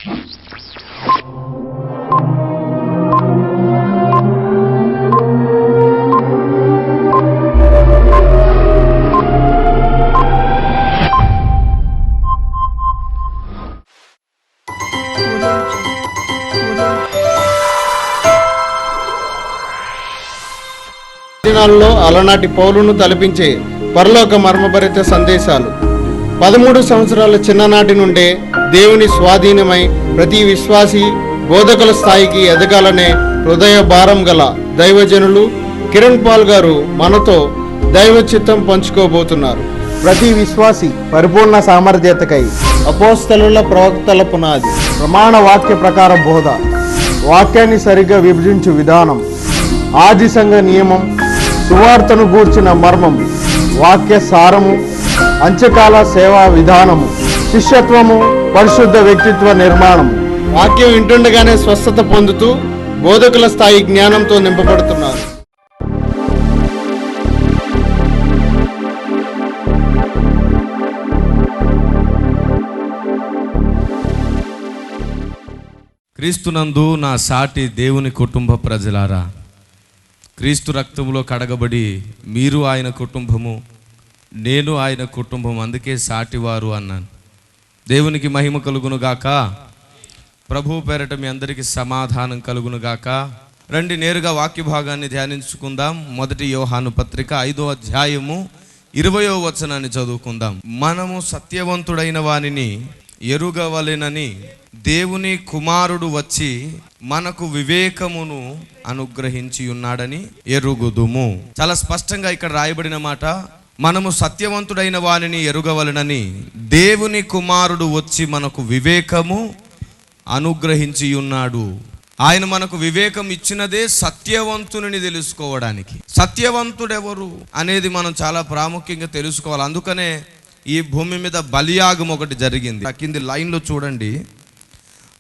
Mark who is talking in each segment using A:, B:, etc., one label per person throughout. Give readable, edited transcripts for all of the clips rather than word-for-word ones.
A: దినాల్లో అలనాటి పౌలును తలపించే పరలోక మర్మభరిత సందేశాలు. 13 సంవత్సరాల చిన్ననాటి నుండే దేవుని స్వాధీనమై ప్రతి విశ్వాసి బోధకుల స్థాయికి ఎదగాలనే హృదయ భారం గల దైవజనులు కిరణ్ పాల్ గారు మనతో దైవ చిత్తం పంచుకోబోతున్నారు. ప్రతి విశ్వాసి పరిపూర్ణ సామర్థ్యతకై అపోస్తలుల ప్రవక్తల పునాది, ప్రమాణ వాక్య ప్రకార బోధ, వాక్యాన్ని సరిగ్గా విభజించు విధానం, ఆది సంఘ నియమం, సువార్తను గూర్చిన మర్మం, వాక్య సారము, అంత్యకాల సేవా విధానము, శిష్యత్వము, పరిశుద్ధ వ్యక్తిత్వ నిర్మాణము. వాక్యం వింటుండగానే స్వస్థత పొందుతూ బోధకుల స్థాయి జ్ఞానంతో నింపబడుతున్నారు.
B: క్రీస్తునందు నా సాటి దేవుని కుటుంబ ప్రజలారా, క్రీస్తు రక్తంలో కడగబడి మీరు ఆయన కుటుంబము, నేను ఆయన కుటుంబం, అందుకే సాటివారు అన్నాను. దేవునికి మహిమ కలుగునుగాక. ప్రభు పేరట మీ అందరికీ సమాధానం కలుగునుగాక. రండి నేరుగా వాక్య భాగాన్ని ధ్యానించుకుందాం. 1 యోహాను పత్రిక 5వ అధ్యాయము 20వ వచనాన్ని చదువుకుందాం. మనము సత్యవంతుడైన వానిని ఎరుగవలెనని దేవుని కుమారుడు వచ్చి మనకు వివేకమును అనుగ్రహించి ఉన్నాడని ఎరుగుదుము. చాలా స్పష్టంగా ఇక్కడ రాయబడిన మాట, మనము సత్యవంతుడైన వానిని ఎరుగవలెనని దేవుని కుమారుడు వచ్చి మనకు వివేకము అనుగ్రహించి ఉన్నాడు. ఆయన మనకు వివేకం ఇచ్చినదే సత్యవంతుని తెలుసుకోవడానికి. సత్యవంతుడెవరు అనేది మనం చాలా ప్రాముఖ్యంగా తెలుసుకోవాలి. అందుకనే ఈ భూమి మీద బలియాగం ఒకటి జరిగింది. కింది లైన్లో చూడండి,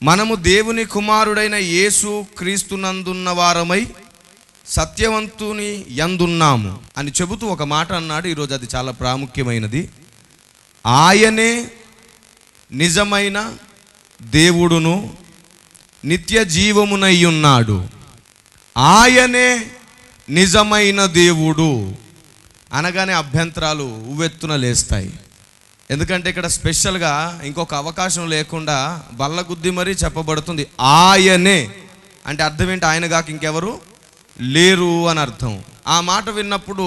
B: మనము దేవుని కుమారుడైన యేసు క్రీస్తునందున్న వారమై సత్యవంతుని యందున్నాము అని చెబుతూ ఒక మాట అన్నాడు. ఈరోజు అది చాలా ప్రాముఖ్యమైనది. ఆయనే నిజమైన దేవుడును నిత్య జీవమునై ఉన్నాడు. ఆయనే నిజమైన దేవుడు అనగానే అభ్యంతరాలు ఉవ్వెత్తున లేస్తాయి. ఎందుకంటే ఇక్కడ స్పెషల్గా ఇంకొక అవకాశం లేకుండా బల్లగుద్ది మరీ చెప్పబడుతుంది. ఆయనే అంటే అర్థం ఏంటి? ఆయన కాక ఇంకెవరు లేరు అని అర్థం. ఆ మాట విన్నప్పుడు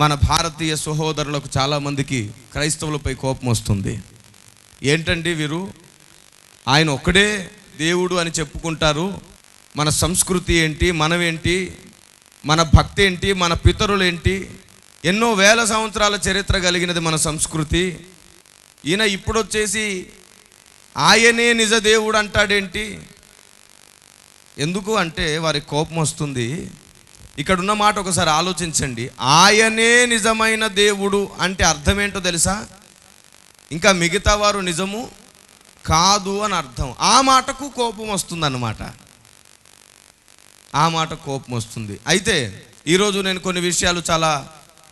B: మన భారతీయ సహోదరులకు చాలామందికి క్రైస్తవులపై కోపం వస్తుంది. ఏంటండి వీరు, ఆయన ఒక్కడే దేవుడు అని చెప్పుకుంటారు, మన సంస్కృతి ఏంటి, మనమేంటి, మన భక్తి ఏంటి, మన పితరులేంటి, ఎన్నో వేల సంవత్సరాల చరిత్ర కలిగినది మన సంస్కృతి. ఈయన ఇప్పుడు వచ్చేసి ఆయనే నిజ దేవుడు అంటాడేంటి? ఎందుకు అంటే వారికి కోపం వస్తుంది. ఇక్కడున్న మాట ఒకసారి ఆలోచించండి. ఆయనే నిజమైన దేవుడు అంటే అర్థం ఏంటో తెలుసా? ఇంకా మిగతా వారు నిజము కాదు అని అర్థం. ఆ మాటకు కోపం వస్తుంది అన్నమాట. ఆ మాట కోపం వస్తుంది. అయితే ఈరోజు నేను కొన్ని విషయాలు, చాలా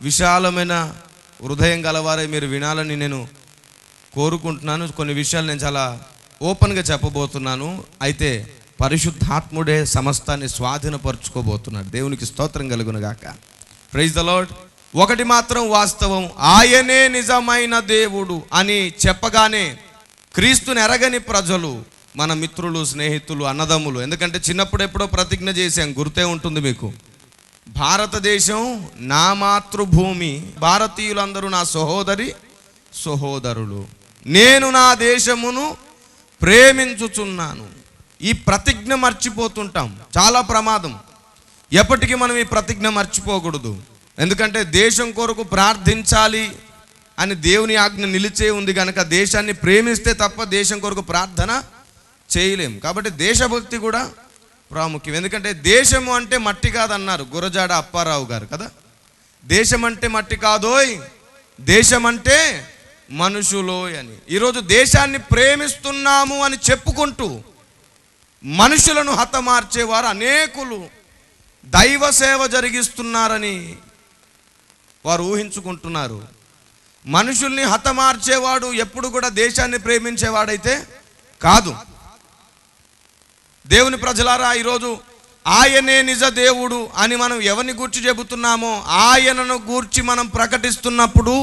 B: విశాలమైన హృదయం గలవారే మీరు వినాలని నేను కోరుకుంటున్నాను. కొన్ని విషయాలు నేను చాలా ఓపెన్గా చెప్పబోతున్నాను. అయితే పరిశుద్ధాత్ముడే సమస్తాన్ని స్వాధీనపరచుకోబోతున్నాడు. దేవునికి స్తోత్రం కలుగునుగాక. Praise the Lord. ఒకటి మాత్రం వాస్తవం, ఆయనే నిజమైన దేవుడు అని చెప్పగానే క్రీస్తుని ఎరగని ప్రజలు, మన మిత్రులు, స్నేహితులు, అన్నదమ్ములు, ఎందుకంటే చిన్నప్పుడు ఎప్పుడో ప్రతిజ్ఞ చేశాం, గుర్తే ఉంటుంది మీకు. భారతదేశం నా మాతృభూమి, భారతీయులందరూ నా సహోదరి సహోదరులు, నేను నా దేశమును ప్రేమించుచున్నాను. ఈ ప్రతిజ్ఞ మర్చిపోతుంటాం, చాలా ప్రమాదం. ఎప్పటికీ మనం ఈ ప్రతిజ్ఞ మర్చిపోకూడదు. ఎందుకంటే దేశం కొరకు ప్రార్థించాలి అని దేవుని ఆజ్ఞ నిలిచే ఉంది కనుక దేశాన్ని ప్రేమిస్తే తప్ప దేశం కొరకు ప్రార్థన చేయలేం. కాబట్టి దేశభక్తి కూడా ప్రాముఖ్యం. ఎందుకంటే దేశము అంటే మట్టి కాదన్నారు గురజాడ అప్పారావు గారు కదా. దేశం అంటే మట్టి కాదోయ్, దేశం అంటే మనుషులోయ్ అని. ఈరోజు దేశాన్ని ప్రేమిస్తున్నాము అని చెప్పుకుంటూ మనుషులను హతమార్చేవారు అనేకులు దైవ సేవ జరిగిస్తున్నారని వారు ఊహించుకుంటున్నారు. మనుషుల్ని హతమార్చేవాడు ఎప్పుడు కూడా దేశాన్ని ప్రేమించేవాడైతే కాదు. దేవుని ప్రజలారా, ఈరోజు ఆయనే నిజ దేవుడు అని మనం ఎవరిని గూర్చి చెబుతున్నామో ఆయనను గూర్చి మనం ప్రకటిస్తున్నప్పుడు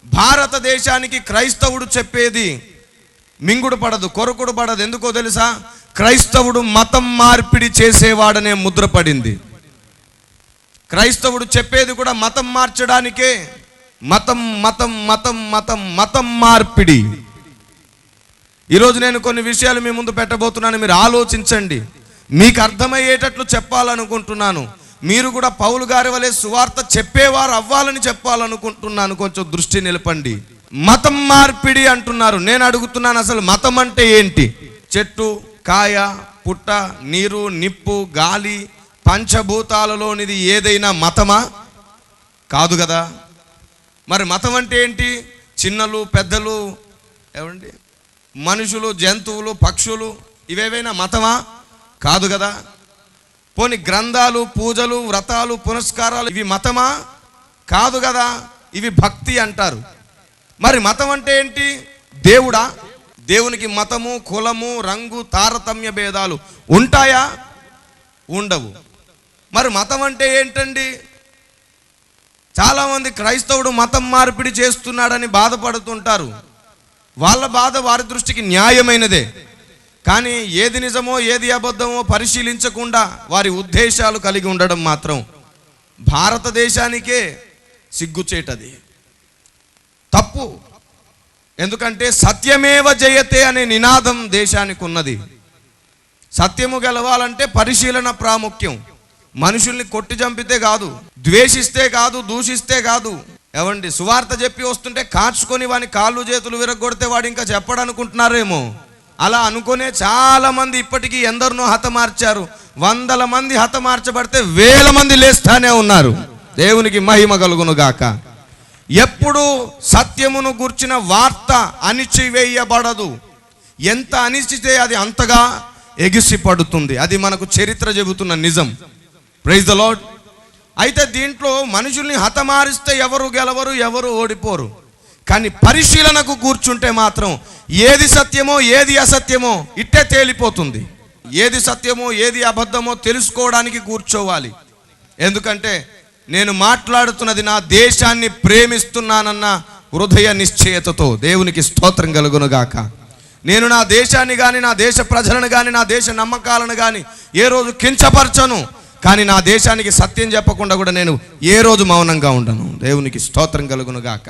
B: భారతదేశానికి క్రైస్తవుడు చెప్పేది మింగుడు పడదు, కొరకుడు పడదు. ఎందుకో తెలుసా? క్రైస్తవుడు మతం మార్పిడి చేసేవాడనే ముద్ర పడింది. క్రైస్తవుడు చెప్పేది కూడా మతం మార్చడానికే. మతం మతం మతం మతం మతం మార్పిడి. ఈరోజు నేను కొన్ని విషయాలు మీ ముందు పెట్టబోతున్నాను, మీరు ఆలోచించండి. మీకు అర్థమయ్యేటట్లు చెప్పాలనుకుంటున్నాను. మీరు కూడా పౌలు గారి వలె సువార్త చెప్పేవారు అవ్వాలని చెప్పాలనుకుంటున్నాను. కొంచెం దృష్టి నిలపండి. మతం మార్పిడి అంటున్నారు. నేను అడుగుతున్నాను, అసలు మతం అంటే ఏంటి? చెట్టు, కాయ, పుట్ట, నీరు, నిప్పు, గాలి, పంచభూతాలలోనిది ఏదైనా మతమా? కాదు కదా. మరి మతం అంటే ఏంటి? చిన్నలు, పెద్దలు, ఏమండి, మనుషులు, జంతువులు, పక్షులు, ఇవేవైనా మతమా? కాదు కదా. పోని గ్రంథాలు, పూజలు, వ్రతాలు, పునస్కారాలు, ఇవి మతమా? కాదు కదా. ఇవి భక్తి అంటారు. మరి మతం అంటే ఏంటి? దేవుడా? దేవునికి మతము, కులము, రంగు, తారతమ్య భేదాలు ఉంటాయా? ఉండవు. మరి మతం అంటే ఏంటండి? చాలామంది క్రైస్తవుడు మతం మార్పిడి చేస్తున్నాడని బాధపడుతుంటారు. వాళ్ళ బాధ వారి దృష్టికి న్యాయమైనదే. కానీ ఏది నిజమో ఏది అబద్ధమో పరిశీలించకుండా వారి ఉద్దేశాలు కలిగి ఉండడం మాత్రం భారతదేశానికే సిగ్గుచేటది, తప్పు. ఎందుకంటే సత్యమేవ జయతే అనే నినాదం దేశానికి ఉన్నది. సత్యము గెలవాలంటే పరిశీలన ప్రాముఖ్యం. మనుషుల్ని కొట్టి చంపితే కాదు, ద్వేషిస్తే కాదు, దూషిస్తే కాదు. ఏవండి, సువార్త చెప్పి వస్తుంటే కాచుకొని వాని కాళ్ళు చేతులు విరగొడితే వాడు ఇంకా చెప్పడనుకుంటున్నారేమో. అలా అనుకునే చాలా మంది ఇప్పటికీ ఎందరినో హతమార్చారు. వందల మంది హతమార్చబడితే వేల మంది లేస్తానే ఉన్నారు. దేవునికి మహిమ కలుగును గాక. ఎప్పుడు సత్యమును గుర్చిన వార్త అణిచివేయబడదు. ఎంత అణిచితే అది అంతగా ఎగిసి పడుతుంది. అది మనకు చరిత్ర చెబుతున్న నిజం. Praise the Lord. అయితే దీంట్లో మనుషుల్ని హతమారిస్తే ఎవరు గెలవరు, ఎవరు ఓడిపోరు. కానీ పరిశీలనకు కూర్చుంటే మాత్రం ఏది సత్యమో ఏది అసత్యమో ఇట్టే తేలిపోతుంది. ఏది సత్యమో ఏది అబద్ధమో తెలుసుకోవడానికి కూర్చోవాలి. ఎందుకంటే నేను మాట్లాడుతున్నది నా దేశాన్ని ప్రేమిస్తున్నానన్న హృదయ నిశ్చయతతో. దేవునికి స్తోత్రం కలుగును గాక. నేను నా దేశాన్ని కానీ, నా దేశ ప్రజలను కానీ, నా దేశ నమ్మకాలను కానీ ఏ రోజు కించపరచను. కానీ నా దేశానికి సత్యం చెప్పకుండా కూడా నేను ఏ రోజు మౌనంగా ఉండను. దేవునికి స్తోత్రం కలుగును గాక.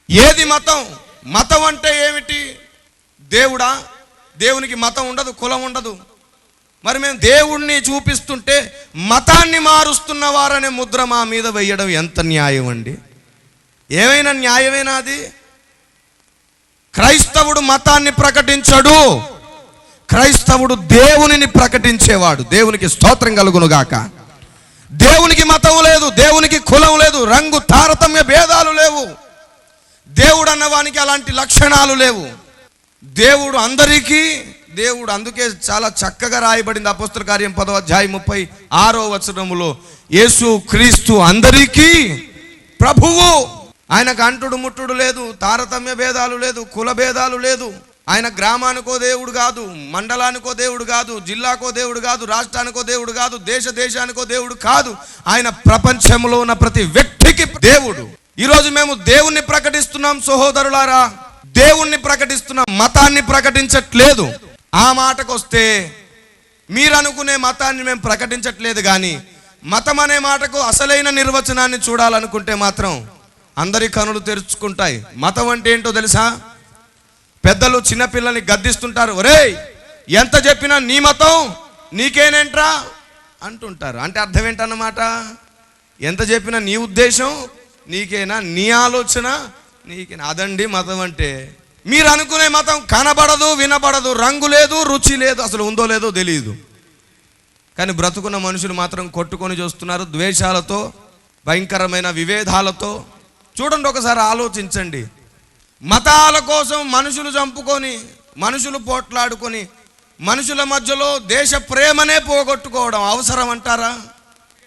B: ఏది మతం? మతం అంటే ఏమిటి? దేవుడా? దేవునికి మతం ఉండదు, కులం ఉండదు. మరి మేము దేవుణ్ణి చూపిస్తుంటే మతాన్ని మారుస్తున్న వారనే ముద్ర మా మీద వేయడం ఎంత న్యాయం అండి? ఏమైనా న్యాయమేనా అది? క్రైస్తవుడు మతాన్ని ప్రకటించడు, క్రైస్తవుడు దేవునిని ప్రకటించేవాడు. దేవునికి స్తోత్రం కలుగును గాక. దేవునికి మతం లేదు, దేవునికి కులం లేదు, రంగు తారతమ్య భేదాలు లేవు. దేవుడు అన్నవానికి అలాంటి లక్షణాలు లేవు. దేవుడు అందరికీ దేవుడు. అందుకే చాలా చక్కగా రాయబడింది అపోస్తల కార్యం 10వ అధ్యాయం 36వ వచనములో, యేసు క్రీస్తు అందరికీ ప్రభువు. ఆయనకు అంటుడు ముట్టుడు లేదు, తారతమ్య భేదాలు లేదు, కుల భేదాలు లేదు. ఆయన గ్రామానికో దేవుడు కాదు, మండలానికో దేవుడు కాదు, జిల్లాకో దేవుడు కాదు, రాష్ట్రానికో దేవుడు కాదు, దేశానికో దేవుడు కాదు. ఆయన ప్రపంచంలో ఉన్న ప్రతి వ్యక్తికి దేవుడు. ఈరోజు మేము దేవుణ్ణి ప్రకటిస్తున్నాం సహోదరులారా, దేవుణ్ణి ప్రకటిస్తున్నాం, మతాన్ని ప్రకటించట్లేదు. ఆ మాటకు వస్తే మీరు అనుకునే మతాన్ని మేము ప్రకటించట్లేదు. కానీ మతం అనే మాటకు అసలైన నిర్వచనాన్ని చూడాలనుకుంటే మాత్రం అందరి కనులు తెరుచుకుంటాయి. మతం అంటే ఏంటో తెలుసా? పెద్దలు చిన్నపిల్లల్ని గద్దిస్తుంటారు, ఒరేయ్ ఎంత చెప్పినా నీ మతం నీకేనేంట్రా అంటుంటారు. అంటే అర్థం ఏంటన్నమాట? ఎంత చెప్పినా నీ ఉద్దేశం నీకేనా, నీ ఆలోచన నీకేనా? అదండి మతం అంటే. మీరు అనుకునే మతం కనబడదు, వినబడదు, రంగు లేదు, రుచి లేదు, అసలు ఉందో లేదో తెలియదు. కానీ బ్రతుకున్న మనుషులు మాత్రం కొట్టుకొని చూస్తున్నారు, ద్వేషాలతో, భయంకరమైన విభేదాలతో. చూడండి, ఒకసారి ఆలోచించండి. మతాల కోసం మనుషులు చంపుకొని, మనుషులు పోట్లాడుకొని, మనుషుల మధ్యలో దేశ ప్రేమనే పోగొట్టుకోవడం అవసరం అంటారా?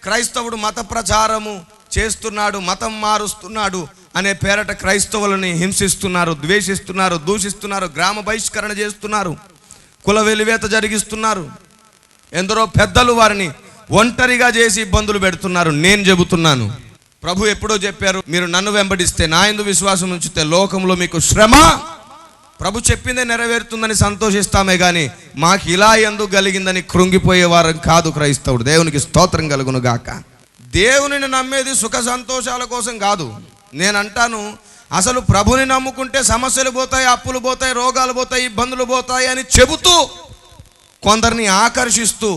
B: క్రైస్తవుడు మత ప్రచారము చేస్తున్నాడు, మతం మారుస్తున్నాడు అనే పేరట క్రైస్తవులని హింసిస్తున్నారు, ద్వేషిస్తున్నారు, దూషిస్తున్నారు, గ్రామ బహిష్కరణ చేస్తున్నారు. కుల వెలివేత జరిగిస్తున్నారు. ఎందరో పెద్దలు వారిని ఒంటరిగా చేసి ఇబ్బందులు పెడుతున్నారు. నేను చెబుతున్నాను, ప్రభు ఎప్పుడో చెప్పారు, మీరు నన్ను వెంబడిస్తే, నా యందు విశ్వాసం ఉంచితే లోకంలో మీకు శ్రమ. ప్రభు చెప్పిందే నెరవేరుతుందని సంతోషిస్తామే కానీ మాకు ఇలా ఎందుకు కలిగిందని కృంగిపోయేవారు కాదు క్రైస్తవుడు. దేవునికి స్తోత్రం కలుగును గాక. దేవునిని నమ్మేది సుఖ సంతోషాల కోసం కాదు. నేను అంటాను, అసలు ప్రభుని నమ్ముకుంటే సమస్యలు పోతాయి, అప్పులు పోతాయి, రోగాలు పోతాయి, ఇబ్బందులు పోతాయి అని చెబుతూ కొందరిని ఆకర్షిస్తూ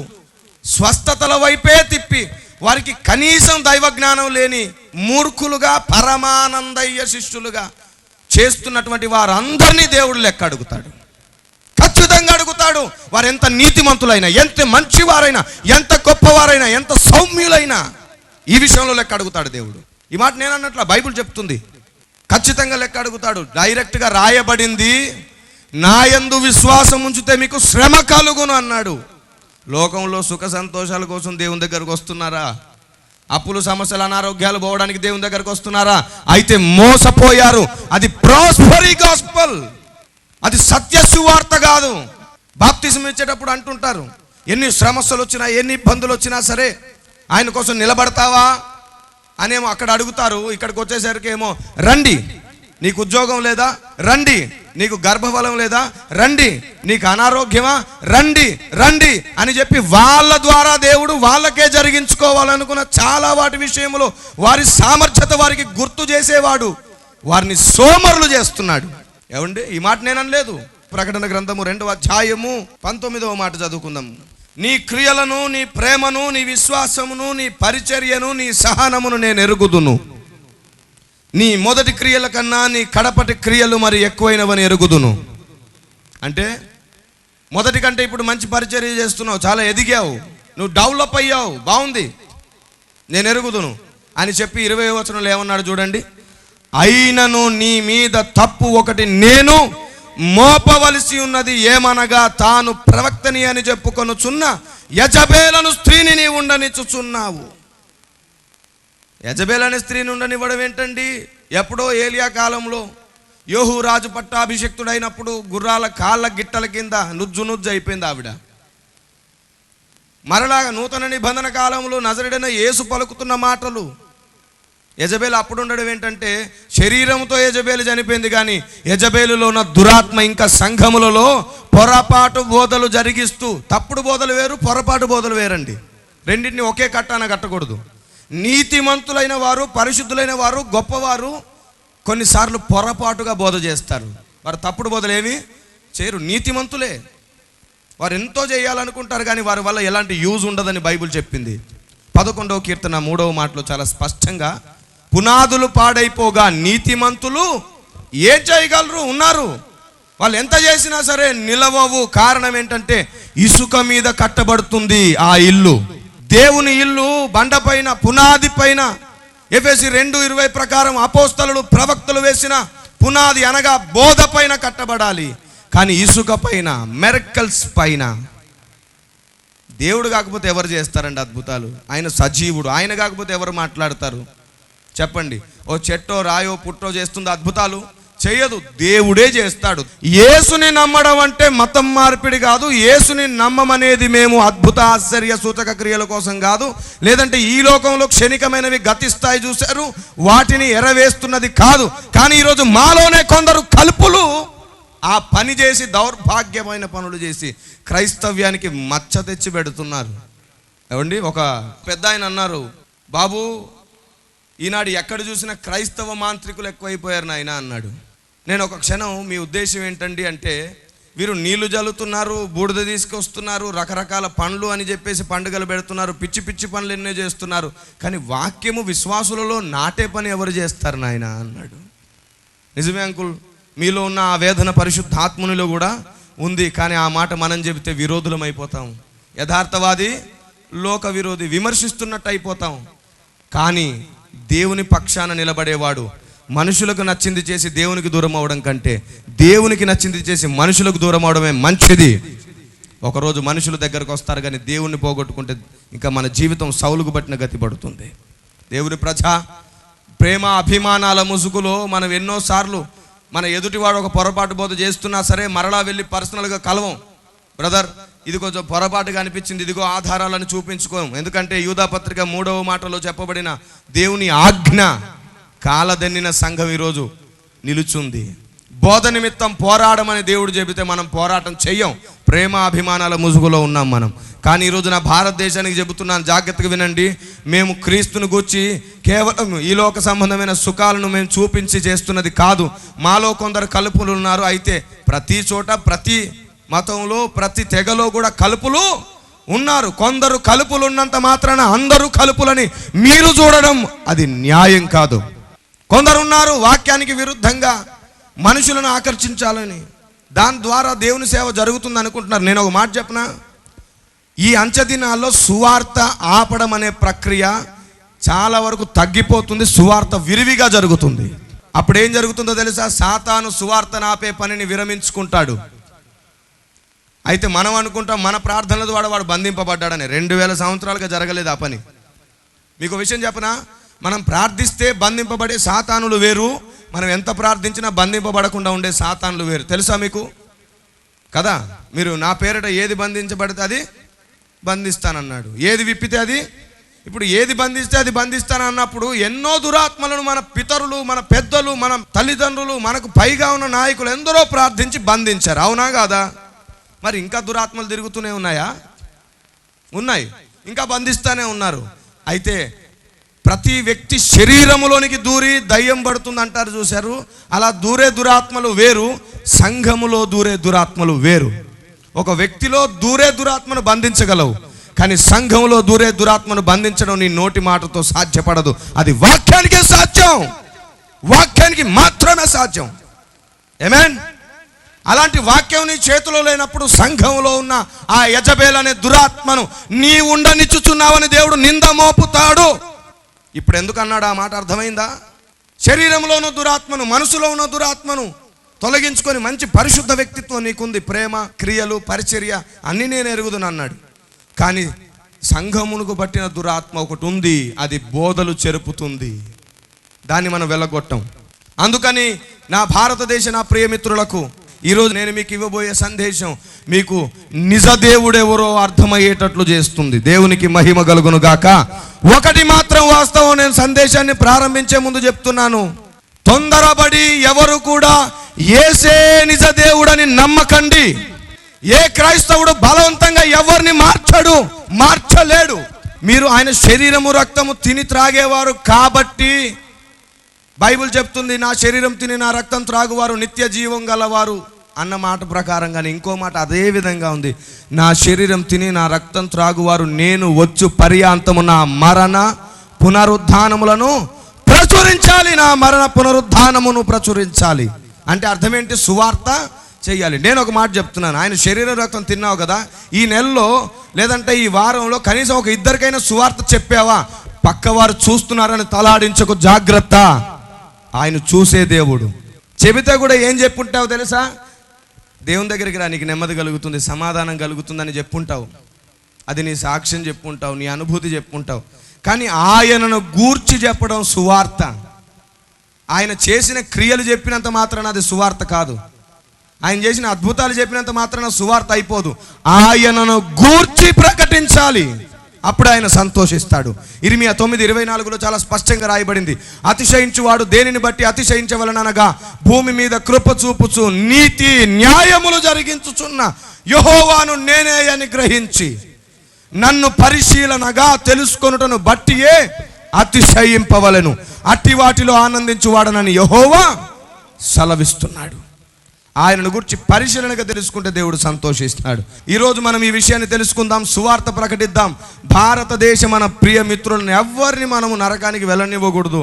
B: స్వస్థతల వైపే తిప్పి వారికి కనీసం దైవ జ్ఞానం లేని మూర్ఖులుగా పరమానందయ్య శిష్యులుగా చేస్తున్నటువంటి వారందరినీ దేవుడు లెక్క అడుగుతాడు. ఖచ్చితంగా అడుగుతాడు. వారు ఎంత నీతిమంతులైనా, ఎంత మంచివారైనా, ఎంత గొప్పవారైనా, ఎంత సౌమ్యులైనా ఈ విషయంలో లెక్క అడుగుతాడు దేవుడు. ఈ మాట నేను అన్నట్ల బైబిల్ చెప్తుంది. ఖచ్చితంగా లెక్క అడుగుతాడు. డైరెక్ట్గా రాయబడింది, నా యందు విశ్వాసం ఉంచితే మీకు శ్రమ కలుగును అన్నాడు. లోకంలో సుఖ సంతోషాల కోసం దేవుని దగ్గరకు వస్తున్నారా? అప్పులు, సమస్యలు, అనారోగ్యాలు పోవడానికి దేవుని దగ్గరకు వస్తున్నారా? అయితే మోసపోయారు. అది ప్రాస్పరీ గాస్పెల్, అది సత్య సువార్త కాదు. బాప్తిజం ఇచ్చేటప్పుడు అంటుంటారు, ఎన్ని సమస్యలు వచ్చినా, ఎన్ని ఇబ్బందులు వచ్చినా సరే ఆయన కోసం నిలబడతావా అనేమో అక్కడ అడుగుతారు. ఇక్కడికి వచ్చేసరికి ఏమో, రండి, నీకు ఉద్యోగం లేదా, రండి, నీకు గర్భఫలం లేదా, రండి, నీకు అనారోగ్యమా, రండి రండి అని చెప్పి వాళ్ళ ద్వారా దేవుడు వాళ్ళకే జరిగించుకోవాలనుకున్న చాలా వాటి విషయంలో వారి సామర్థ్యత వారికి గుర్తు చేసేవాడు వారిని సోమరులు చేస్తున్నాడు. ఏమండి, ఈ మాట నేను అనలేదు. ప్రకటన గ్రంథము 2వ అధ్యాయము 19వ మాట చదువుకుందాం. నీ క్రియలను, నీ ప్రేమను, నీ విశ్వాసమును, నీ పరిచర్యను, నీ సహనమును నేను ఎరుగుదును. నీ మొదటి క్రియల కన్నా నీ కడపటి క్రియలు మరి ఎక్కువైనవని ఎరుగుదును. అంటే మొదటి కంటే ఇప్పుడు మంచి పరిచర్య చేస్తున్నావు, చాలా ఎదిగావు, నువ్వు డెవలప్ అయ్యావు, బాగుంది, నేను ఎరుగుదును అని చెప్పి 20వ వచనంలో ఏమన్నాడు చూడండి. అయినను నీ మీద తప్పు ఒకటి నేను మోపవలసి ఉన్నది, ఏమనగా తాను ప్రవక్తని అని చెప్పుకొనుచున్న యజబేలను స్త్రీని నీ ఉండనిచ్చుచున్నావు. యజబేల్ అనే స్త్రీని ఉండనివ్వడం ఏంటండి? ఎప్పుడో ఏలియా కాలంలో యోహు రాజు పట్టాభిషిక్తుడైనప్పుడు గుర్రాల కాళ్ళ గిట్టల కింద నుజ్జు అయిపోయింది ఆవిడ. మరలాగా నూతన నిబంధన కాలంలో నజరుడైన యేసు పలుకుతున్న మాటలు. యజబేలు అప్పుడు ఉండడం ఏంటంటే, శరీరంతో యజబేలు చనిపోయింది, కానీ యజబేలులో ఉన్న దురాత్మ ఇంకా సంఘములలో పొరపాటు బోధలు జరిగిస్తూ, తప్పుడు బోధలు వేరు, పొరపాటు బోధలు వేరండి. రెండింటిని ఒకే కట్టాన కట్టకూడదు. నీతిమంతులైన వారు, పరిశుద్ధులైన వారు, గొప్పవారు కొన్నిసార్లు పొరపాటుగా బోధ చేస్తారు. వారు తప్పుడు బోధలు ఏమి చేయరు, నీతిమంతులే. వారు ఎంతో చేయాలనుకుంటారు, కానీ వారి వల్ల ఎలాంటి యూజ్ ఉండదని బైబిల్ చెప్పింది. 11వ కీర్తన 3వ మాటలో చాలా స్పష్టంగా, పునాదులు పాడైపోగా నీతిమంతులు ఏం చేయగలరు? ఉన్నారు. వాళ్ళు ఎంత చేసినా సరే నిలవవు. కారణం ఏంటంటే ఇసుక మీద కట్టబడుతుంది ఆ ఇల్లు. దేవుని ఇల్లు బండపైన, పునాది పైన. ఎఫెసీ 2:20 ప్రకారం అపోస్తలులు, ప్రవక్తలు వేసిన పునాది అనగా బోధ పైన కట్టబడాలి. కానీ ఇసుక పైన, మెరకల్స్ పైన. దేవుడు కాకపోతే ఎవరు చేస్తారండి అద్భుతాలు? ఆయన సజీవుడు. ఆయన కాకపోతే ఎవరు మాట్లాడతారు చెప్పండి? ఓ చెట్టో, రాయో, పుట్టో చేస్తుంది అద్భుతాలు? చేయదు, దేవుడే చేస్తాడు. యేసుని నమ్మడం అంటే మతం మార్పిడి కాదు. యేసుని నమ్మమనేది మేము అద్భుత, ఆశ్చర్య, సూచక క్రియల కోసం కాదు, లేదంటే ఈ లోకంలో క్షణికమైనవి గతిస్తాయి చూశారు వాటిని ఎరవేస్తున్నది కాదు. కానీ ఈరోజు మాలోనే కొందరు కల్పులు ఆ పని చేసి, దౌర్భాగ్యమైన పనులు చేసి క్రైస్తవ్యానికి మచ్చ తెచ్చి పెడుతున్నారు. ఏమండి, ఒక పెద్ద ఆయన అన్నారు, బాబు ఈనాడు ఎక్కడ చూసినా క్రైస్తవ మాంత్రికులు ఎక్కువైపోయారు నాయన అన్నాడు. నేను ఒక క్షణం, మీ ఉద్దేశం ఏంటండి అంటే, వీరు నీళ్లు జల్లుతున్నారు, బూడిద తీసుకొస్తున్నారు, రకరకాల పండ్లు అని చెప్పేసి పండుగలు పెడుతున్నారు, పిచ్చి పిచ్చి పనులు ఎన్నో చేస్తున్నారు, కానీ వాక్యము విశ్వాసులలో నాటే పని ఎవరు చేస్తారు నాయన అన్నాడు. నిజమే అంకుల్, మీలో ఉన్న ఆ వేదన పరిశుద్ధాత్మునిలో కూడా ఉంది, కానీ ఆ మాట మనం చెబితే విరోధులం అయిపోతాం. యథార్థవాది లోక విరోధి, విమర్శిస్తున్నట్టు అయిపోతాం. కానీ దేవుని పక్షాన నిలబడేవాడు మనుషులకు నచ్చింది చేసి దేవునికి దూరం అవడం కంటే దేవునికి నచ్చింది చేసి మనుషులకు దూరం అవడమే మంచిది. ఒకరోజు మనుషుల దగ్గరకు వస్తారు, కానీ దేవుణ్ణి పోగొట్టుకుంటే ఇంకా మన జీవితం సౌలుకు పట్టిన గతి పడుతుంది. దేవుని ప్రజ, ప్రేమ అభిమానాల ముసుగులో మనం ఎన్నోసార్లు మన ఎదుటివాడు ఒక పొరపాటు బోధ చేస్తున్నా సరే మరలా వెళ్ళి పర్సనల్గా కలవం. బ్రదర్ ఇది కొంచెం పొరపాటుగా అనిపించింది, ఇదిగో ఆధారాలను చూపించుకోం. ఎందుకంటే యూదాపత్రిక 3వ మాటలో చెప్పబడిన దేవుని ఆజ్ఞ కాలదన్నిన సంఘం ఈరోజు నిలుచుంది. బోధ నిమిత్తం పోరాడమని దేవుడు చెబితే మనం పోరాటం చెయ్యం, ప్రేమ అభిమానాల ముసుగులో ఉన్నాం మనం. కానీ ఈరోజు నా భారతదేశానికి చెబుతున్నాను, జాగ్రత్తగా వినండి. మేము క్రీస్తును గూర్చి కేవలం ఈ లోక సంబంధమైన సుఖాలను మేము చూపించి చేస్తున్నది కాదు. మాలో కొందరు కలుపులు ఉన్నారు. అయితే ప్రతి చోట, ప్రతి మతంలో, ప్రతి తెగలో కూడా కలుపులు ఉన్నారు. కొందరు కలుపులు ఉన్నంత మాత్రాన అందరూ కలుపులని మీరు చూడడం అది న్యాయం కాదు. కొందరు ఉన్నారు వాక్యానికి విరుద్ధంగా మనుషులను ఆకర్షించాలని, దాని ద్వారా దేవుని సేవ జరుగుతుంది అనుకుంటున్నారు. నేను ఒక మాట చెప్పనా, ఈ అంచె దినాల్లో సువార్త ఆపడం అనే ప్రక్రియ చాలా వరకు తగ్గిపోతుంది, సువార్త విరివిగా జరుగుతుంది. అప్పుడు ఏం జరుగుతుందో తెలుసా? సాతాను సువార్తను ఆపే పనిని విరమించుకుంటాడు. అయితే మనం అనుకుంటాం మన ప్రార్థనల ద్వారా వాడు బంధింపబడ్డాడని. 2000 సంవత్సరాలుగా జరగలేదు ఆ పని. మీకు విషయం చెప్పనా, మనం ప్రార్థిస్తే బంధింపబడే సాతానులు వేరు, మనం ఎంత ప్రార్థించినా బంధింపబడకుండా ఉండే సాతానులు వేరు. తెలుసా మీకు కదా? మీరు నా పేరిట ఏది బంధించబడితే అది బంధిస్తానన్నాడు, ఏది విప్పితే అది. ఇప్పుడు ఏది బంధిస్తే అది బంధిస్తానన్నప్పుడు ఎన్నో దురాత్మలను మన పితరులు, మన పెద్దలు, మన తల్లిదండ్రులు, మనకు పైగా ఉన్న నాయకులు ఎందరో ప్రార్థించి బంధించారు. అవునా కాదా? మరి ఇంకా దురాత్మలు తిరుగుతూనే ఉన్నాయా? ఉన్నాయి, ఇంకా బంధిస్తూనే ఉన్నారు. అయితే ప్రతి వ్యక్తి శరీరములోనికి దూరి దయ్యం పడుతుంది అంటారు, చూశారు? అలా దూరే దురాత్మలు వేరు, సంఘములో దూరే దురాత్మలు వేరు. ఒక వ్యక్తిలో దూరే దురాత్మను బంధించగలవు, కానీ సంఘంలో దూరే దురాత్మను బంధించడం నీ నోటి మాటతో సాధ్యపడదు. అది వాక్యానికే సాధ్యం, వాక్యానికి మాత్రమే సాధ్యం. ఆమేన్. అలాంటి వాక్యం నీ చేతిలో లేనప్పుడు సంఘంలో ఉన్న ఆ యజబేల్ అనే దురాత్మను నీ ఉండనిచ్చుచున్నావని దేవుడు నింద మోపుతాడు. ఇప్పుడు ఎందుకు అన్నాడు ఆ మాట? అర్థమైందా? శరీరంలో ఉన్న దురాత్మను, మనసులో ఉన్న దురాత్మను తొలగించుకొని మంచి పరిశుద్ధ వ్యక్తిత్వం నీకుంది, ప్రేమ, క్రియలు, పరిచర్య అన్నీ నేను ఎరుగుదును అన్నాడు. కానీ సంఘమునకు పట్టిన దురాత్మ ఒకటి ఉంది, అది బోధలు చెరుపుతుంది, దాన్ని మనం వెళ్ళగొట్టాం. అందుకని నా భారతదేశ నా ప్రియమిత్రులకు ఈరోజు నేను మీకు ఇవ్వబోయే సందేశం మీకు నిజ దేవుడెవరో అర్థమయ్యేటట్లు చేస్తుంది. దేవునికి మహిమ కలుగును గాక. ఒకటి మాత్రం వాస్తవం, నేను సందేశాన్ని ప్రారంభించే ముందు చెప్తున్నాను, తొందరపడి ఎవరు కూడా యేసే నిజ దేవుడని నమ్మకండి. ఏ క్రైస్తవుడు బలవంతంగా ఎవరిని మార్చలేడు. మీరు ఆయన శరీరము రక్తము తిని త్రాగేవారు కాబట్టి బైబిల్ చెప్తుంది, నా శరీరం తిని నా రక్తం త్రాగువారు నిత్య జీవం గలవారు అన్న మాట ప్రకారంగానే ఇంకో మాట అదే విధంగా ఉంది, నా శరీరం తిని నా రక్తం త్రాగువారు నేను వచ్చు పర్యాంతము నా మరణ పునరుద్ధానములను ప్రచురించాలి, నా మరణ పునరుద్ధానమును ప్రచురించాలి. అంటే అర్థం ఏంటి? సువార్త చెయ్యాలి. నేను ఒక మాట చెప్తున్నాను, ఆయన శరీర రక్తం తిన్నావు కదా, ఈ నెలలో లేదంటే ఈ వారంలో కనీసం ఒక ఇద్దరికైనా సువార్త చెప్పావా? పక్కవారు చూస్తున్నారని తలాడించకు, జాగ్రత్త. ఆయన చూసే దేవుడు. చెబితే కూడా ఏం చెప్పుంటావు తెలుసా? దేవుని దగ్గరికి రా, నీకు నెమ్మది కలుగుతుంది, సమాధానం కలుగుతుందని చెప్పుంటావు. అది నీ సాక్ష్యం చెప్పుంటావు, నీ అనుభూతి చెప్పుంటావు. కానీ ఆయనను గూర్చి చెప్పడం సువార్త. ఆయన చేసిన క్రియలు చెప్పినంత మాత్రాన అది సువార్త కాదు. ఆయన చేసిన అద్భుతాలు చెప్పినంత మాత్రాన సువార్త అయిపోదు. ఆయనను గూర్చి ప్రకటించాలి, అప్పుడు ఆయన సంతోషిస్తాడు. ఇర్మియా 9:24లో చాలా స్పష్టంగా రాయబడింది, అతిశయించువాడు దేనిని బట్టి అతిశయించవలననగా భూమి మీద కృప చూపుచు నీతి న్యాయములు జరిగించుచున్న యెహోవాను నేనే అని గ్రహించి నన్ను పరిశీలనగా తెలుసుకొనుటను బట్టియే అతిశయింపవలెను, అట్టి వాటిలో ఆనందించువాడనని యెహోవా సెలవిస్తున్నాడు. ఆయనను గురించి పరిశీలనగా తెలుసుకుంటే దేవుడు సంతోషిస్తాడు. ఈరోజు మనం ఈ విషయాన్ని తెలుసుకుందాం, సువార్త ప్రకటిద్దాం. భారతదేశ మన ప్రియ మిత్రులను ఎవరిని మనము నరకానికి వెళ్ళనివ్వకూడదు.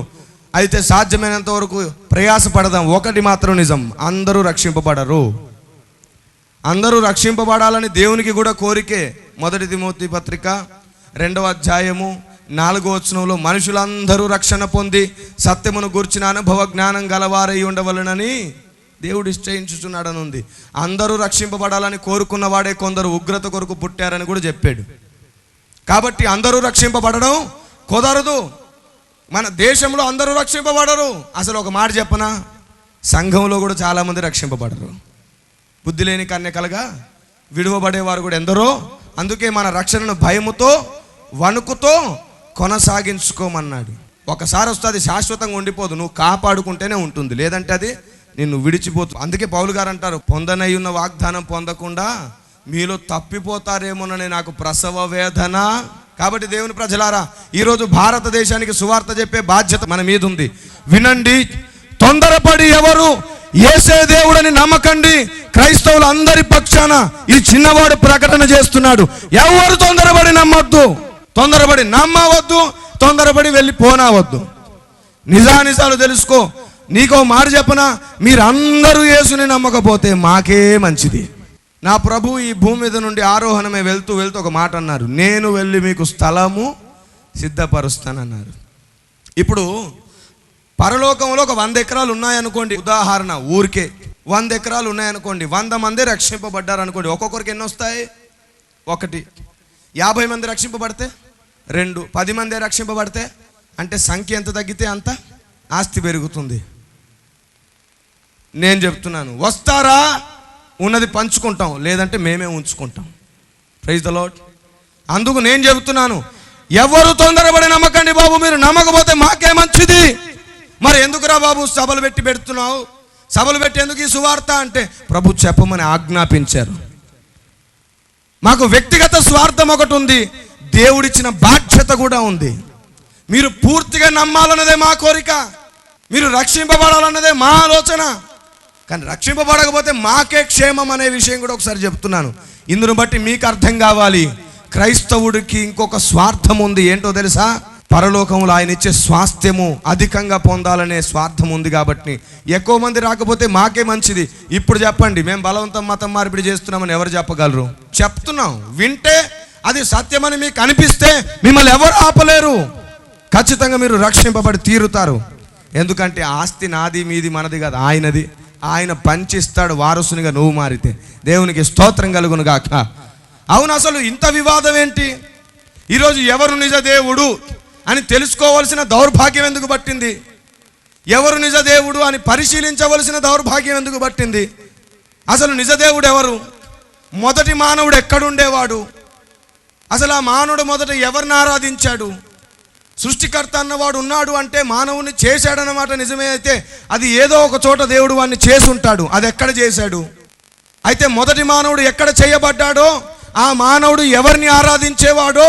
B: అయితే సాధ్యమైనంత వరకు ప్రయాసపడదాం. ఒకటి మాత్రం నిజం, అందరూ రక్షింపబడరు. అందరూ రక్షింపబడాలని దేవునికి కూడా కోరికే. 1 తిమోతి పత్రిక 2వ అధ్యాయము 4వ వచనంలో మనుషులందరూ రక్షణ పొంది సత్యమును గూర్చిన అనుభవ జ్ఞానం గలవారై ఉండవలనని దేవుడు నిశ్చయించుచున్నాడని ఉంది. అందరూ రక్షింపబడాలని కోరుకున్న వాడే కొందరు ఉగ్రత కొరకు పుట్టారని కూడా చెప్పాడు. కాబట్టి అందరూ రక్షింపబడడం కుదరదు. మన దేశంలో అందరూ రక్షింపబడరు. అసలు ఒక మాట చెప్పనా, సంఘంలో కూడా చాలామంది రక్షింపబడరు. బుద్ధి లేని కన్యకలుగా విడువబడేవారు కూడా ఎందరో. అందుకే మన రక్షణను భయముతో వణుకుతో కొనసాగించుకోమన్నాడు. ఒకసారి వస్తే అది శాశ్వతంగా ఉండిపోదు, నువ్వు కాపాడుకుంటేనే ఉంటుంది, లేదంటే అది నిన్ను విడిచిపోతుంది. అందుకే పౌలు గారు అంటారు, పొందనై ఉన్న వాగ్దానం పొందకుండా మీలో తప్పిపోతారేమోనని నాకు ప్రసవ వేదన. కాబట్టి దేవుని ప్రజలారా, ఈరోజు భారతదేశానికి సువార్త చెప్పే బాధ్యత మన మీద ఉంది. వినండి, తొందరపడి ఎవరు యేసే దేవుడని నమ్మకండి. క్రైస్తవులు అందరి పక్షాన ఈ చిన్నవాడు ప్రకటన చేస్తున్నాడు. ఎవరు తొందరపడి నమ్మొద్దు, తొందరపడి నమ్మవద్దు, తొందరపడి వెళ్ళి పోనావద్దు. నిజానిజాలు తెలుసుకో. నీకో మాట చెప్పనా, మీరందరూ యేసుని నమ్మకపోతే మాకే మంచిది. నా ప్రభు ఈ భూమి మీద నుండి ఆరోహణమే వెళ్తూ వెళ్తూ ఒక మాట అన్నారు, నేను వెళ్ళి మీకు స్థలము సిద్ధపరుస్తానన్నారు. ఇప్పుడు పరలోకంలో ఒక 100 ఎకరాలు ఉన్నాయనుకోండి, ఉదాహరణ ఊరికే 100 ఎకరాలు ఉన్నాయనుకోండి, 100 మంది రక్షింపబడ్డారు అనుకోండి. ఒక్కొక్కరికి ఎన్ని వస్తాయి? 1. 50 మంది రక్షింపబడితే 2, 10 మంది రక్షింపబడితే అంటే సంఖ్య ఎంత తగ్గితే అంత ఆస్తి పెరుగుతుంది. నేను చెప్తున్నాను, వస్తారా? ఉన్నది పంచుకుంటాం, లేదంటే మేమే ఉంచుకుంటాం. Praise the lord. అందుకు నేను చెబుతున్నాను, ఎవరు తొందరపడి నమ్మకండి బాబు. మీరు నమ్మకపోతే మాకే మంచిది. మరి ఎందుకురా బాబు సభలు పెడుతున్నావు? సభలు పెట్టి ఎందుకు ఈ సువార్త అంటే ప్రభు చెప్పమని ఆజ్ఞాపించారు. మాకు వ్యక్తిగత స్వార్థం ఒకటి ఉంది, దేవుడిచ్చిన బాధ్యత కూడా ఉంది. మీరు పూర్తిగా నమ్మాలన్నదే మా కోరిక, మీరు రక్షింపబడాలన్నదే మా ఆలోచన. కానీ రక్షింపబడకపోతే మాకే క్షేమం అనే విషయం కూడా ఒకసారి చెప్తున్నాను. ఇందును బట్టి మీకు అర్థం కావాలి, క్రైస్తవుడికి ఇంకొక స్వార్థం ఉంది. ఏంటో తెలుసా? పరలోకంలో ఆయన ఇచ్చే స్వాస్థ్యము అధికంగా పొందాలనే స్వార్థం ఉంది. కాబట్టి ఎక్కువ మంది రాకపోతే మాకే మంచిది. ఇప్పుడు చెప్పండి, మేము బలవంతం మతం మార్పిడి చేస్తున్నామని ఎవరు చెప్పగలరు? చెప్తున్నాం, వింటే అది సత్యమని మీకు అనిపిస్తే మిమ్మల్ని ఎవరు ఆపలేరు. ఖచ్చితంగా మీరు రక్షింపబడి తీరుతారు. ఎందుకంటే ఆస్తి నాది మీది మనది కాదు, ఆయనది. ఆయన పంచిస్తాడు వారసునిగా నువ్వు మారితే. దేవునికి స్తోత్రం కలుగును గాక. అవును, అసలు ఇంత వివాదం ఏంటి? ఈరోజు ఎవరు నిజ దేవుడు అని తెలుసుకోవలసిన దౌర్భాగ్యం ఎందుకు పట్టింది? ఎవరు నిజ దేవుడు అని పరిశీలించవలసిన దౌర్భాగ్యం ఎందుకు పట్టింది? అసలు నిజ దేవుడు ఎవరు? మొదటి మానవుడు ఎక్కడుండేవాడు? అసలు ఆ మానవుడు మొదట ఎవరిని ఆరాధించాడు? సృష్టికర్త అన్నవాడు ఉన్నాడు అంటే మానవుని చేశాడన్నమాట నిజమే. అయితే అది ఏదో ఒక చోట దేవుడు వాడిని చేసి ఉంటాడు. అది ఎక్కడ చేశాడు? అయితే మొదటి మానవుడు ఎక్కడ చేయబడ్డాడో, ఆ మానవుడు ఎవరిని ఆరాధించేవాడో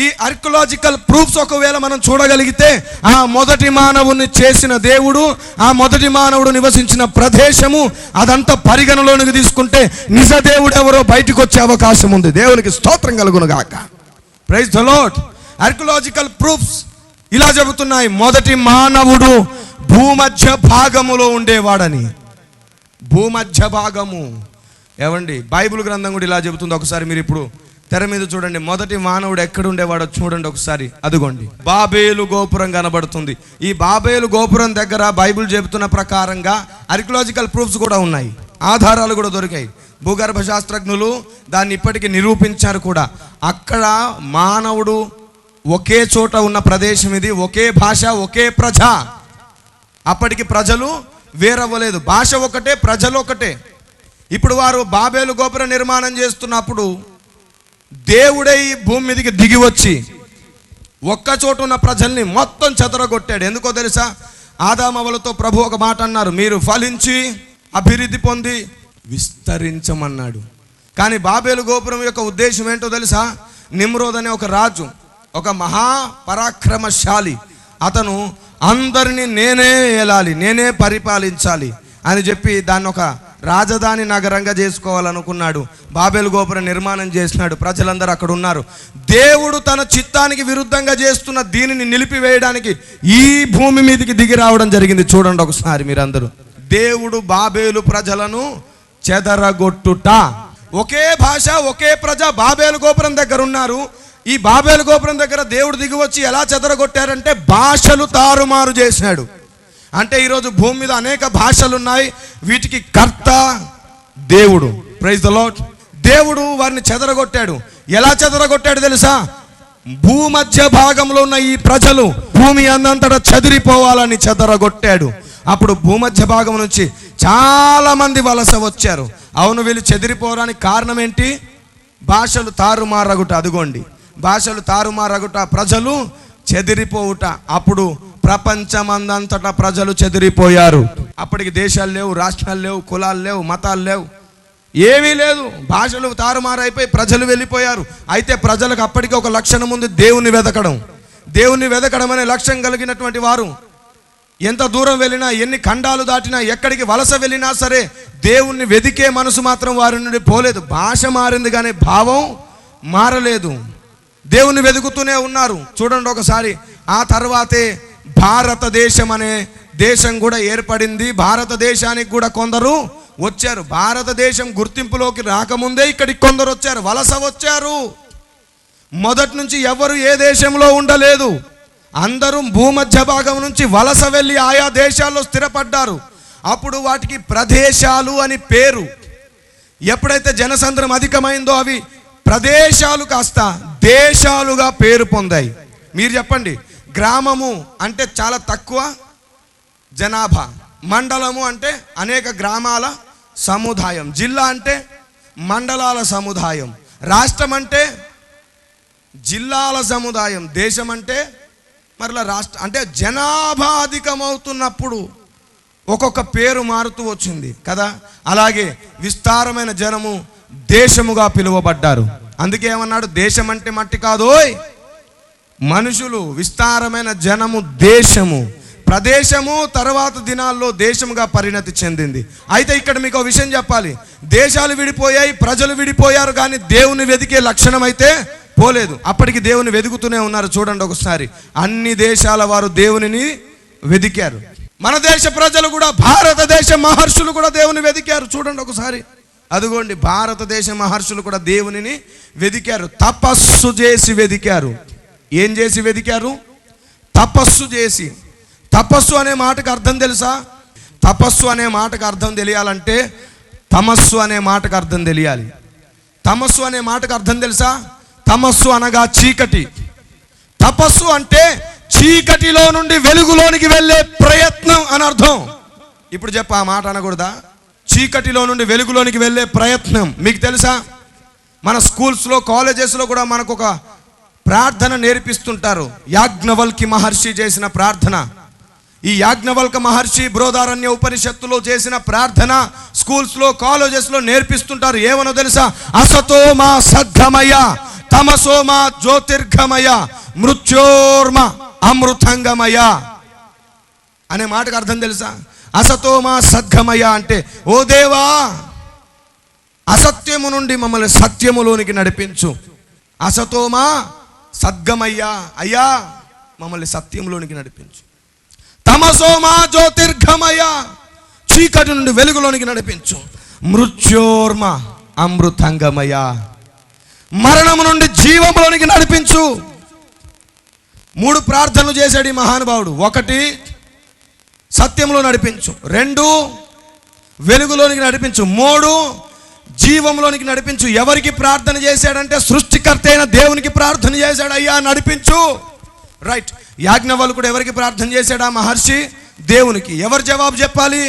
B: ఈ ఆర్కియలాజికల్ ప్రూఫ్స్ ఒకవేళ మనం చూడగలిగితే, ఆ మొదటి మానవుని చేసిన దేవుడు, ఆ మొదటి మానవుడు నివసించిన ప్రదేశము, అదంతా పరిగణలోనికి తీసుకుంటే నిజ దేవుడు ఎవరో బయటకు వచ్చే అవకాశం ఉంది. దేవునికి స్తోత్రం కలుగును గాక. Praise the Lord. Archaeological proofs ఇలా చెబుతున్నాయి, మొదటి మానవుడు భూమధ్య భాగములో ఉండేవాడని. భూమధ్య భాగము ఏమండి, బైబిల్ గ్రంథం కూడా ఇలా చెబుతుంది. ఒకసారి మీరు ఇప్పుడు తెర మీద చూడండి, మొదటి మానవుడు ఎక్కడ ఉండేవాడో చూడండి ఒకసారి. అదిగోండి, బాబేలు గోపురం కనబడుతుంది. ఈ బాబేలు గోపురం దగ్గర బైబిల్ చెబుతున్న ప్రకారంగా ఆర్కియలాజికల్ ప్రూఫ్స్ కూడా ఉన్నాయి, ఆధారాలు కూడా దొరికాయి. భూగర్భ శాస్త్రజ్ఞులు దాన్ని ఇప్పటికీ నిరూపించారు కూడా. అక్కడ మానవుడు ఒకే చోట ఉన్న ప్రదేశం ఇది, ఒకే భాష, ఒకే ప్రజ. అప్పటికి ప్రజలు వేరవ్వలేదు, భాష ఒకటే, ప్రజలు ఒకటే. ఇప్పుడు వారు బాబేలు గోపుర నిర్మాణం చేస్తున్నప్పుడు దేవుడే ఈ భూమి మీదకి దిగి వచ్చి ఒక్క చోట ఉన్న ప్రజల్ని మొత్తం చెదరగొట్టాడు. ఎందుకో తెలుసా? ఆదామవలతో ప్రభు ఒక మాట అన్నారు, మీరు ఫలించి అభివృద్ధి పొంది విస్తరించమన్నాడు. కానీ బాబేలు గోపురం యొక్క ఉద్దేశం ఏంటో తెలుసా? నిమ్రోద్ అనే ఒక రాజు, ఒక మహాపరాక్రమశాలి, అతను అందరినీ నేనే ఏలాలి, నేనే పరిపాలించాలి అని చెప్పి దాన్ని ఒక రాజధాని నగరంగా చేసుకోవాలనుకున్నాడు. బాబేలు గోపురం నిర్మాణం చేసినాడు. ప్రజలందరూ అక్కడ ఉన్నారు. దేవుడు తన చిత్తానికి విరుద్ధంగా చేస్తున్న దీనిని నిలిపివేయడానికి ఈ భూమి మీదకి దిగి రావడం జరిగింది. చూడండి ఒకసారి మీరందరూ. దేవుడు బాబేలు ప్రజలను చెదరగొట్టుట. ఒకే భాష, ఒకే ప్రజ బాబేలు గోపురం దగ్గర ఉన్నారు. ఈ బాబేలు గోపురం దగ్గర దేవుడు దిగి వచ్చి ఎలా చెదరగొట్టారంటే భాషలు తారుమారు చేశాడు. అంటే ఈరోజు భూమి మీద అనేక భాషలు ఉన్నాయి, వీటికి కర్త దేవుడు. Praise the Lord. దేవుడు వారిని చెదరగొట్టాడు. ఎలా చెదరగొట్టాడు తెలుసా? భూమధ్య భాగంలో ఉన్న ఈ ప్రజలు భూమి అందంతటా చెదిరిపోవాలని చెదరగొట్టాడు. అప్పుడు భూమధ్య భాగం నుంచి చాలా మంది వలస వచ్చారు. అవును, వీళ్ళు చెదిరిపోవడానికి కారణం ఏంటి? భాషలు తారుమారగుట. అదిగోండి, భాషలు తారుమారగుట, ప్రజలు చెదిరిపోవుట. అప్పుడు ప్రపంచమందంతటా ప్రజలు చెదిరిపోయారు. అప్పటికి దేశాలు లేవు, రాష్ట్రాలు లేవు, కులాలు లేవు, మతాలు లేవు, ఏమీ లేదు. భాషలు తారుమారైపోయి ప్రజలు వెళ్ళిపోయారు. అయితే ప్రజలకు అప్పటికి ఒక లక్షణం ఉంది, దేవుని వెతకడం. దేవుని వెతకడం అనే లక్ష్యం కలిగినటువంటి వారు ఎంత దూరం వెళ్ళినా, ఎన్ని ఖండాలు దాటినా, ఎక్కడికి వలస వెళ్ళినా సరే దేవుణ్ణి వెతికే మనసు మాత్రం వారి నుండి పోలేదు. భాష మారింది కానీ భావం మారలేదు. దేవుణ్ణి వెతుకుతూనే ఉన్నారు. చూడండి ఒకసారి, ఆ తర్వాతే భారతదేశం అనే దేశం కూడా ఏర్పడింది. భారతదేశానికి కూడా కొందరు వచ్చారు. భారతదేశం గుర్తింపులోకి రాకముందే ఇక్కడికి కొందరు వచ్చారు, వలస వచ్చారు. మొదటి నుంచి ఎవరు ఏ దేశంలో ఉండలేదు. అందరూ భూమధ్య భాగం నుంచి వలస వెళ్ళి ఆయా దేశాల్లో స్థిరపడ్డారు. అప్పుడు వాటికి ప్రదేశాలు అని పేరు. ఎప్పుడైతే జనసంద్రం అధికమైందో అవి ప్రదేశాలు కాస్త దేశాలుగా పేరు పొందాయి. మీరు చెప్పండి, గ్రామము అంటే చాలా తక్కువ జనాభా, మండలము అంటే అనేక గ్రామాల సముదాయం, జిల్లా అంటే మండలాల సముదాయం, రాష్ట్రం అంటే జిల్లాల సముదాయం, దేశం అంటే మరలా రాష్ట్రం. అంటే జనాభా అధికమవుతున్నప్పుడు ఒక్కొక్క పేరు మారుతూ వచ్చింది కదా. అలాగే విస్తారమైన జనము దేశముగా పిలువబడ్డారు. అందుకే ఏమన్నాడు, దేశం అంటే మట్టి కాదోయ్ మనుషులు, విస్తారమైన జనము దేశము. ప్రదేశము తర్వాత దినాల్లో దేశముగా పరిణతి చెందింది. అయితే ఇక్కడ మీకు ఒక విషయం చెప్పాలి, దేశాలు విడిపోయాయి, ప్రజలు విడిపోయారు, కానీ దేవుని వెతికే లక్షణం అయితే పోలేదు. అప్పటికి దేవుని వెతుకుతూనే ఉన్నారు. చూడండి ఒకసారి, అన్ని దేశాల వారు దేవునిని వెతికారు. మన దేశ ప్రజలు కూడా, భారతదేశ మహర్షులు కూడా దేవుని వెతికారు. చూడండి ఒకసారి, అదిగోండి, భారతదేశ మహర్షులు కూడా దేవునిని వెతికారు. తపస్సు చేసి వెతికారు. ఏం చేసి వెతికారు? తపస్సు చేసి. తపస్సు అనే మాటకు అర్థం తెలుసా? తపస్సు అనే మాటకు అర్థం తెలియాలంటే తమస్సు అనే మాటకు అర్థం తెలియాలి. తమస్సు అనే మాటకు అర్థం తెలుసా? తమస్సు అనగా చీకటి. తపస్సు అంటే చీకటిలో నుండి వెలుగులోనికి వెళ్ళే ప్రయత్నం అని అర్థం. ఇప్పుడు చెప్ప, ఆ మాట అనకూడదా? చీకటిలో నుండి వెలుగులోనికి వెళ్ళే ప్రయత్నం. మీకు తెలుసా, మన స్కూల్స్లో, కాలేజెస్లో కూడా మనకు ఒక ప్రార్థన నేర్పిస్తుంటారు. యాజ్ఞవల్కి మహర్షి చేసిన ప్రార్థన. ఈ యాజ్ఞవల్క మహర్షి బృహదారణ్య ఉపనిషత్తులో చేసిన ప్రార్థన స్కూల్స్లో, కాలేజెస్లో నేర్పిస్తుంటారు. ఏమనో తెలుసా? అసతో మా సద్గమయ, తమసో మా జ్యోతిర్గమయ, మృత్యోర్మ అమృతంగమయ అనే మాటకు అర్థం తెలుసా? అసతో మా సద్గమయ అంటే, ఓ దేవా, అసత్యము నుండి మమ్మల్ని సత్యములోనికి నడిపించు. అసతోమా సద్గమయ్యా, అయ్యా మమ్మల్ని సత్యంలోనికి నడిపించు. తమసోమా జ్యోతిర్గమయ, చీకటి నుండి వెలుగులోనికి నడిపించు. మృత్యోర్మ అమృతంగమయ, మరణము నుండి జీవంలోనికి నడిపించు. 3 ప్రార్థనలు చేశాడు ఈ మహానుభావుడు. 1 సత్యంలో నడిపించు, 2 వెలుగులోనికి నడిపించు, 3 జీవంలోనికి నడిపించు. ఎవరికి ప్రార్థన చేశాడంటే సృష్టికర్త అయిన దేవునికి ప్రార్థన చేశాడు, అయ్యా నడిపించు. రైట్. యాజ్ఞవల్కుడు ఎవరికి ప్రార్థన చేశాడా? మహర్షి దేవునికి. ఎవరు జవాబు చెప్పాలి?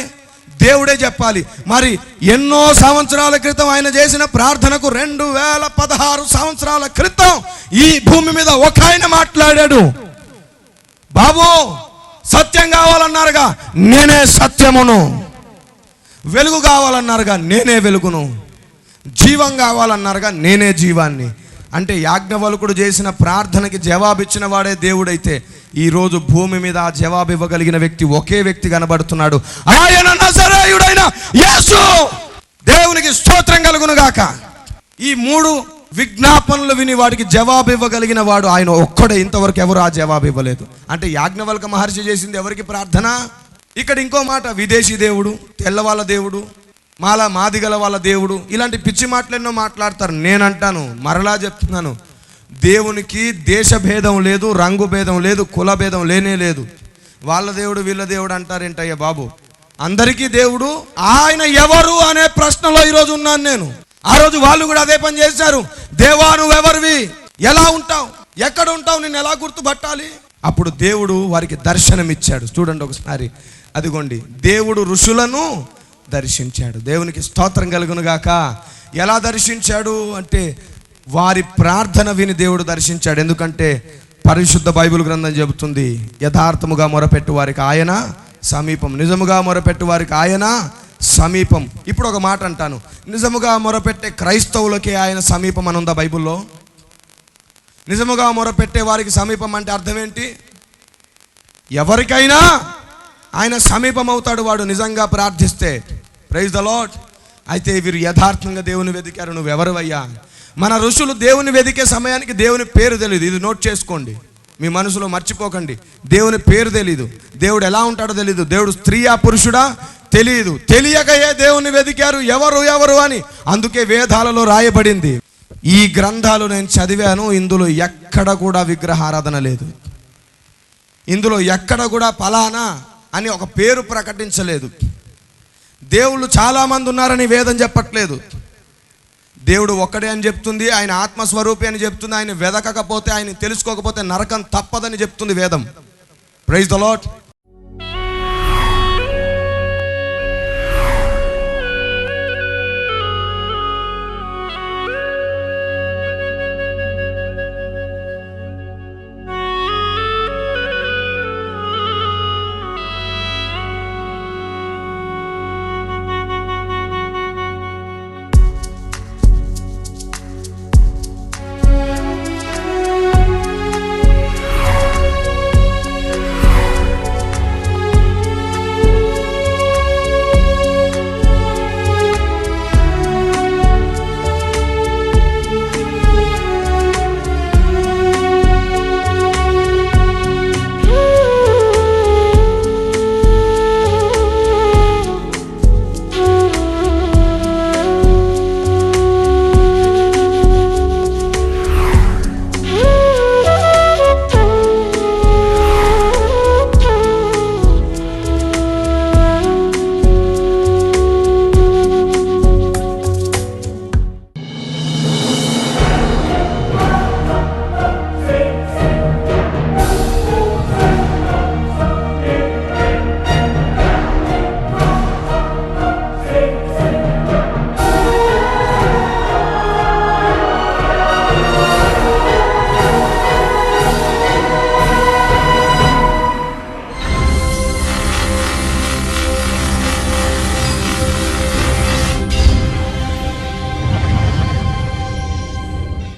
B: దేవుడే చెప్పాలి. మరి ఎన్నో సంవత్సరాల క్రితం ఆయన చేసిన ప్రార్థనకు 2016 సంవత్సరాల క్రితం ఈ భూమి మీద ఒక ఆయన మాట్లాడాడు. బాబు, సత్యం కావాలన్నారుగా, నేనే సత్యమును. వెలుగు కావాలన్నారుగా, నేనే వెలుగును. జీవం కావాలన్నారుగా, నేనే జీవాన్ని. అంటే యాజ్ఞవల్కుడు చేసిన ప్రార్థనకి జవాబిచ్చిన వాడే దేవుడైతే ఈరోజు భూమి మీద ఆ జవాబు ఇవ్వగలిగిన వ్యక్తి ఒకే వ్యక్తి కనబడుతున్నాడు, ఆయన నజరేయుడైన యేసు. దేవునికి స్తోత్రం కలుగును గాక. ఈ 3 విజ్ఞాపనలు విని వాడికి జవాబు ఇవ్వగలిగిన వాడు ఆయన ఒక్కడే. ఇంతవరకు ఎవరు ఆ జవాబు ఇవ్వలేదు. అంటే యాజ్ఞవల్క మహర్షి చేసింది ఎవరికి ప్రార్థన? ఇక్కడ ఇంకో మాట, విదేశీ దేవుడు, తెల్లవాళ్ళ దేవుడు, మాదిగల వాళ్ళ దేవుడు, ఇలాంటి పిచ్చి మాటలు ఎన్నో మాట్లాడతారు. నేనంటాను, మరలా చెప్తున్నాను, దేవునికి దేశ భేదం లేదు, రంగు భేదం లేదు, కుల భేదం లేనే లేదు. వాళ్ళ దేవుడు వీళ్ళ దేవుడు అంటారేంటయ్యా బాబు? అందరికీ దేవుడు. ఆయన ఎవరు అనే ప్రశ్నలో ఈరోజు ఉన్నాను నేను. ఆ రోజు వాళ్ళు కూడా అదే పని చేశారు. దేవా, నువ్వెవరివి? ఎలా ఉంటావు? ఎక్కడ ఉంటావు? నిన్ను ఎలా గుర్తుపట్టాలి? అప్పుడు దేవుడు వారికి దర్శనం ఇచ్చాడు. చూడండి ఒకసారి, అదిగోండి, దేవుడు ఋషులను దర్శించాడు. దేవునికి స్తోత్రం కలుగును గాక. ఎలా దర్శించాడు అంటే వారి ప్రార్థన విని దేవుడు దర్శించాడు. ఎందుకంటే పరిశుద్ధ బైబిల్ గ్రంథం చెబుతుంది, యథార్థముగా మొరపెట్టు వారికి ఆయన సమీపం, నిజముగా మొరపెట్టు వారికి ఆయన సమీపం. ఇప్పుడు ఒక మాట అంటాను, నిజముగా మొరపెట్టే క్రైస్తవులకే ఆయన సమీపం అని ఉందా బైబిల్లో? నిజముగా మొరపెట్టే వారికి సమీపం అంటే అర్థం ఏంటి? ఎవరికైనా ఆయన సమీపం అవుతాడు వాడు నిజంగా ప్రార్థిస్తే. Praise the Lord. అయితే వీరు యథార్థంగా దేవుని వెతికారు. నువ్వెవరివయ్యా? మన ఋషులు దేవుని వెతికే సమయానికి దేవుని పేరు తెలియదు. ఇది నోట్ చేసుకోండి, మీ మనసులో మర్చిపోకండి. దేవుని పేరు తెలీదు, దేవుడు ఎలా ఉంటాడో తెలీదు, దేవుడు స్త్రీయా పురుషుడా తెలియదు. తెలియకయే దేవుని వెతికారు ఎవరు అని. అందుకే వేదాలలో రాయబడింది. ఈ గ్రంథాలు నేను చదివాను, ఇందులో ఎక్కడ కూడా విగ్రహారాధన లేదు. ఇందులో ఎక్కడ కూడా ఫలానా అని ఒక పేరు ప్రకటించలేదు. దేవుళ్ళు చాలామంది ఉన్నారని వేదం చెప్పట్లేదు. దేవుడు ఒక్కడే అని చెప్తుంది, ఆయన ఆత్మస్వరూపి అని చెప్తుంది. ఆయన వెదకకపోతే, ఆయన తెలుసుకోకపోతే నరకం తప్పదని చెప్తుంది వేదం. Praise the lord.